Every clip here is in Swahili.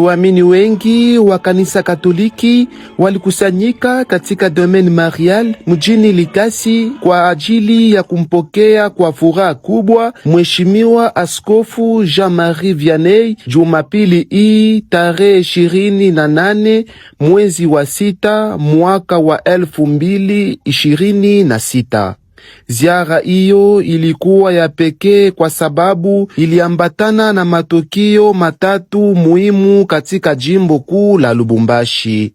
Waamini wengi wa kanisa Katoliki walikusanyika katika Domaine Marial mjini Likasi kwa ajili ya kumpokea kwa furaha kubwa Mheshimiwa Askofu Jean-Marie Vianney Jumapili hii tarehe 28 mwezi wa 6 mwaka wa 2026. Ziara hiyo ilikuwa ya pekee kwa sababu iliambatana na matukio matatu muhimu katika jimbo kuu la Lubumbashi.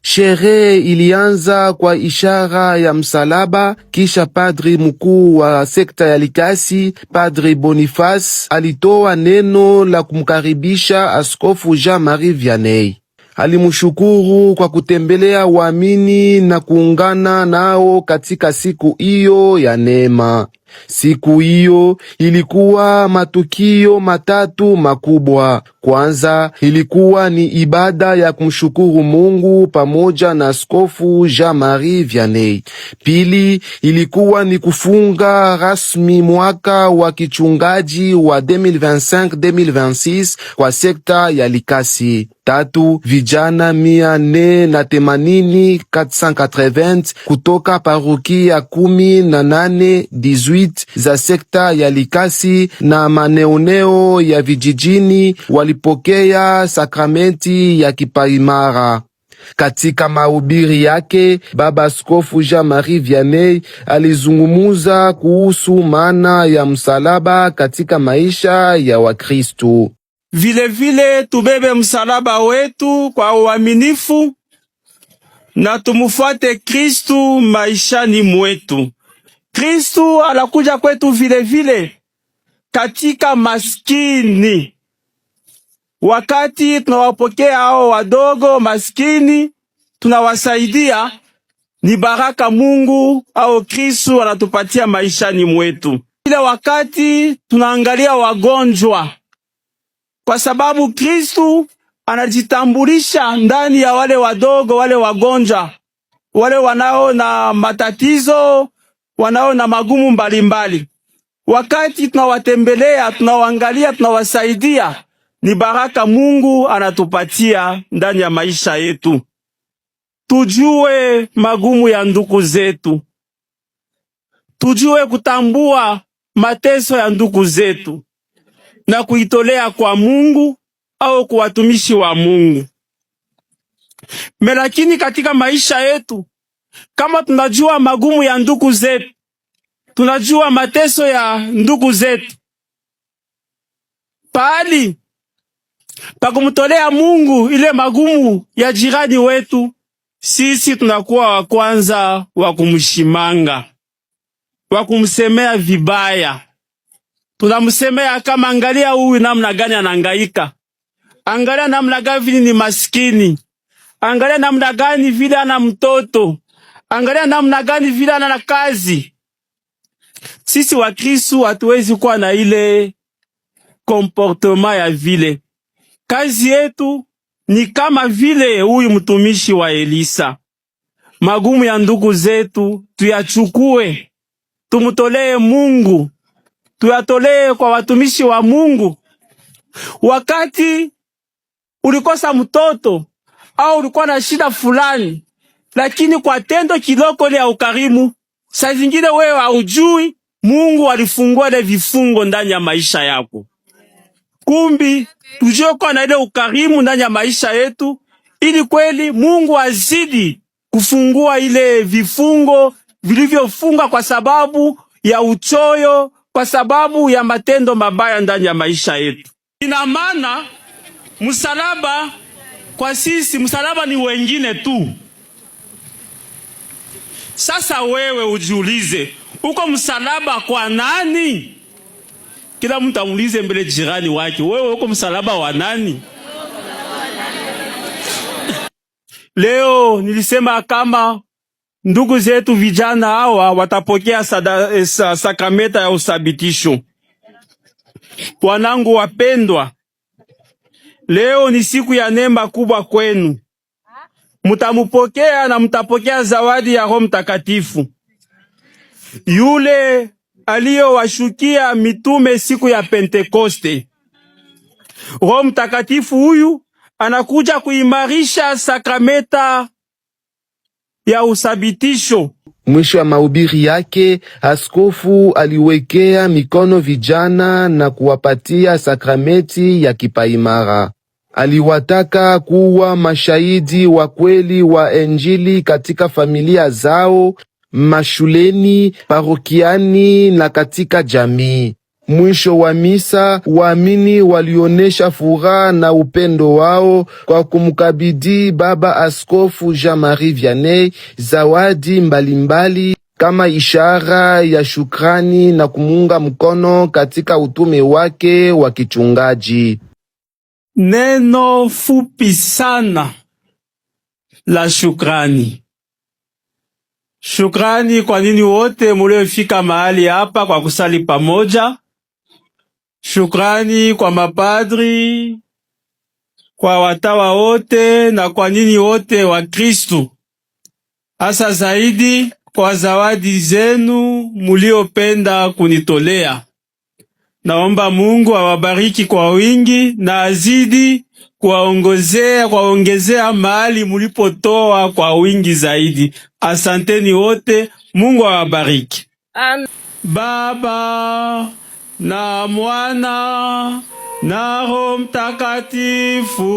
Sherehe ilianza kwa ishara ya msalaba, kisha padri mkuu wa sekta ya Likasi, Padri Boniface, alitoa neno la kumkaribisha Askofu Jean-Marie Vianney. Alimshukuru kwa kutembelea waamini na kuungana nao katika siku hiyo ya neema. Siku hiyo ilikuwa matukio matatu makubwa. Kwanza ilikuwa ni ibada ya kumshukuru Mungu pamoja na Askofu Jean-Marie Vianney. Pili ilikuwa ni kufunga rasmi mwaka wa kichungaji wa 2025-2026 kwa sekta ya Likasi. Tatu, vijana 480 kutoka parokia 18 za sekta ya Likasi na maneoneo ya vijijini walipokea sakramenti ya kipaimara. Katika mahubiri yake, Baba Askofu Jean-Marie Vianney alizungumuza kuhusu maana ya msalaba katika maisha ya Wakristo. Vile tubebe msalaba wetu kwa uaminifu na tumufuate Kristu maishani mwetu. Kristu anakuja kwetu vile katika maskini. Wakati tunawapokea hao wadogo maskini, tunawasaidia, ni baraka Mungu au Kristu anatupatia maishani mwetu. Ile wakati tunaangalia wagonjwa, kwa sababu Kristu anajitambulisha ndani ya wale wadogo, wale wagonjwa, wale wanao na matatizo, wanao na magumu mbalimbali. Wakati tunawatembelea, tunawaangalia, tunawasaidia, ni baraka Mungu anatupatia ndani ya maisha yetu. Tujue magumu ya ndugu zetu, tujue kutambua mateso ya ndugu zetu na kuitolea kwa Mungu au kwa watumishi wa Mungu. Lakini katika maisha yetu, kama tunajua magumu ya ndugu zetu, tunajua mateso ya ndugu zetu, pahali pa kumtolea Mungu ile magumu ya jirani wetu, sisi tunakuwa wa kwanza wa kumshimanga, wa kumsemea vibaya. Tunamsemea kama, angalia huyu namna gani anahangaika, angalia namna gani vile ni maskini, angalia namna gani vile ana mtoto, angalia namna gani vile ana kazi. Sisi wa Kristo hatuwezi kuwa na ile comportement ya vile. Kazi yetu ni kama vile huyu mtumishi wa Elisa. Magumu ya ndugu zetu tuyachukue, tumutolee Mungu, tuyatolee kwa watumishi wa Mungu. Wakati ulikosa mtoto au ulikuwa na shida fulani, lakini kwa tendo kiloko ile ya ukarimu, saa zingine wewe haujui, Mungu alifungua ile vifungo ndani ya maisha yako. Kumbi tujue kwa na ile ukarimu ndani ya maisha yetu, ili kweli Mungu azidi kufungua ile vifungo vilivyofunga kwa sababu ya uchoyo, kwa sababu ya matendo mabaya ndani ya maisha yetu. Ina maana msalaba kwa sisi, msalaba ni wengine tu. Sasa wewe ujiulize, uko msalaba kwa nani? Kila mtu amuulize mbele jirani wake, wewe uko msalaba wa nani? Leo nilisema kama ndugu zetu vijana hawa watapokea sakramenta ya usabitisho. Wanangu wapendwa, leo ni siku ya neema kubwa kwenu. Mutamupokea na mutapokea zawadi ya Roho Mtakatifu, yule aliyowashukia mitume siku ya Pentekoste. Roho Mtakatifu huyu anakuja kuimarisha sakramenta ya usabitisho. Mwisho wa mahubiri yake, askofu aliwekea mikono vijana na kuwapatia sakramenti ya kipaimara. Aliwataka kuwa mashahidi wa kweli wa Injili katika familia zao, mashuleni, parokiani na katika jamii. Mwisho wa misa, waamini walionesha furaha na upendo wao kwa kumkabidhi Baba Askofu Jean-Marie Vianney zawadi mbalimbali kama ishara ya shukrani na kumunga mkono katika utume wake wa kichungaji. Neno fupi sana la shukrani. Shukrani kwa nini wote muliofika mahali hapa kwa kusali pamoja. Shukrani kwa mapadri, kwa watawa wote na kwa nini wote wa Kristu. Hasa zaidi kwa zawadi zenu muliopenda kunitolea. Naomba Mungu awabariki kwa wingi na azidi kuwaongezea mahali mulipotoa kwa wingi zaidi. Asanteni wote, Mungu awabariki. Amen. Baba na Mwana na Roho Mtakatifu.